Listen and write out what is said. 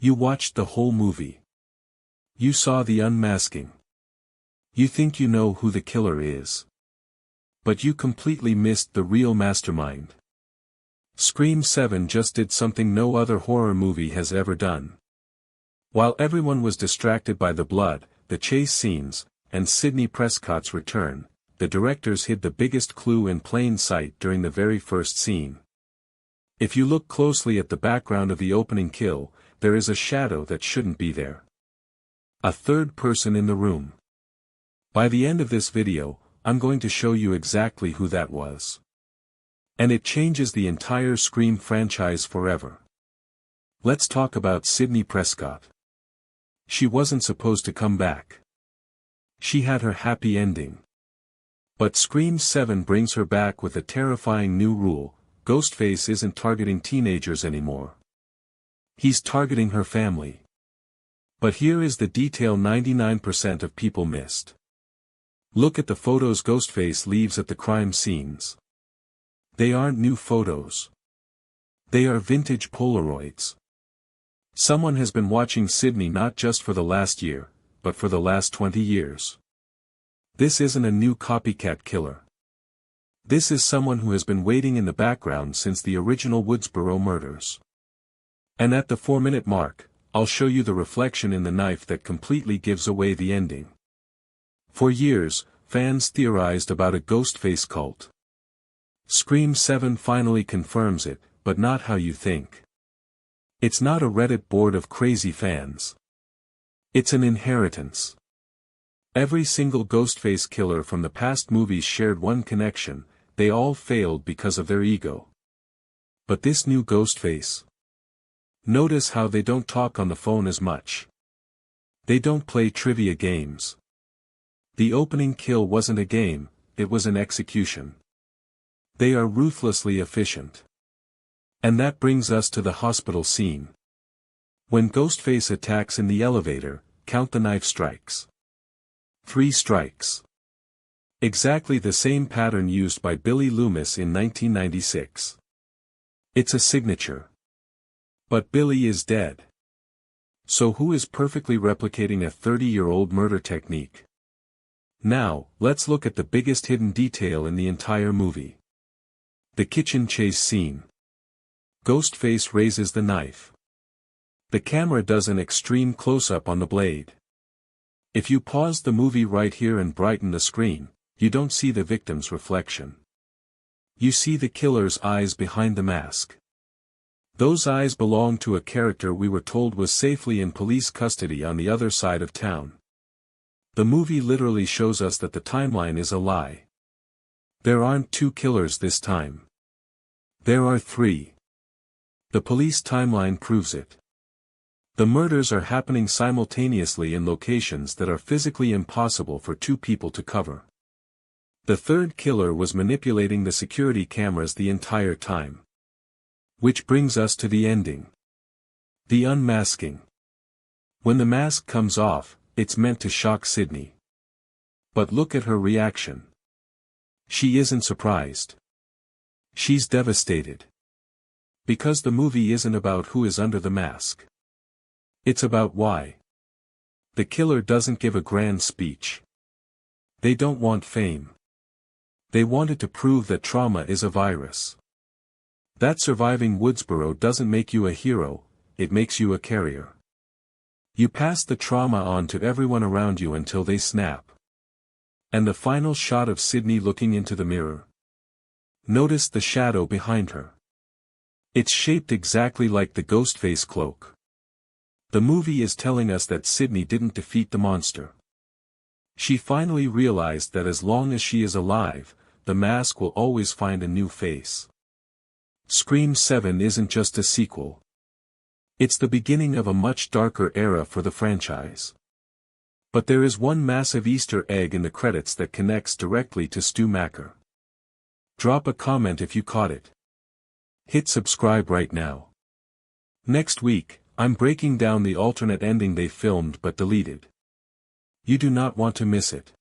You watched the whole movie. You saw the unmasking. You think you know who the killer is. But you completely missed the real mastermind. Scream 7 just did something no other horror movie has ever done. While everyone was distracted by the blood, the chase scenes, and Sidney Prescott's return, the directors hid the biggest clue in plain sight during the very first scene. If you look closely at the background of the opening kill, there is a shadow that shouldn't be there. A third person in the room. By the end of this video, I'm going to show you exactly who that was. And it changes the entire Scream franchise forever. Let's talk about Sidney Prescott. She wasn't supposed to come back. She had her happy ending. But Scream 7 brings her back with a terrifying new rule: Ghostface isn't targeting teenagers anymore. He's targeting her family. But here is the detail 99% of people missed. Look at the photos Ghostface leaves at the crime scenes. They aren't new photos. They are vintage Polaroids. Someone has been watching Sidney not just for the last year, but for the last 20 years. This isn't a new copycat killer. This is someone who has been waiting in the background since the original Woodsboro murders. And at the 4-minute mark, I'll show you the reflection in the knife that completely gives away the ending. For years, fans theorized about a Ghostface cult. Scream 7 finally confirms it, but not how you think. It's not a Reddit board of crazy fans. It's an inheritance. Every single Ghostface killer from the past movies shared one connection: they all failed because of their ego. But this new Ghostface. Notice how they don't talk on the phone as much. They don't play trivia games. The opening kill wasn't a game, it was an execution. They are ruthlessly efficient. And that brings us to the hospital scene. When Ghostface attacks in the elevator, count the knife strikes. 3 strikes. Exactly the same pattern used by Billy Loomis in 1996. It's a signature. But Billy is dead. So who is perfectly replicating a 30-year-old murder technique? Now, let's look at the biggest hidden detail in the entire movie. The kitchen chase scene. Ghostface raises the knife. The camera does an extreme close-up on the blade. If you pause the movie right here and brighten the screen, you don't see the victim's reflection. You see the killer's eyes behind the mask. Those eyes belong to a character we were told was safely in police custody on the other side of town. The movie literally shows us that the timeline is a lie. There aren't 2 killers this time. There are 3. The police timeline proves it. The murders are happening simultaneously in locations that are physically impossible for 2 people to cover. The third killer was manipulating the security cameras the entire time. Which brings us to the ending. The unmasking. When the mask comes off, it's meant to shock Sidney. But look at her reaction. She isn't surprised. She's devastated. Because the movie isn't about who is under the mask. It's about why. The killer doesn't give a grand speech. They don't want fame. They wanted to prove that trauma is a virus. That surviving Woodsboro doesn't make you a hero, it makes you a carrier. You pass the trauma on to everyone around you until they snap. And the final shot of Sidney looking into the mirror. Notice the shadow behind her. It's shaped exactly like the Ghostface cloak. The movie is telling us that Sidney didn't defeat the monster. She finally realized that as long as she is alive, the mask will always find a new face. Scream 7 isn't just a sequel. It's the beginning of a much darker era for the franchise. But there is one massive Easter egg in the credits that connects directly to Stu Macher. Drop a comment if you caught it. Hit subscribe right now. Next week, I'm breaking down the alternate ending they filmed but deleted. You do not want to miss it.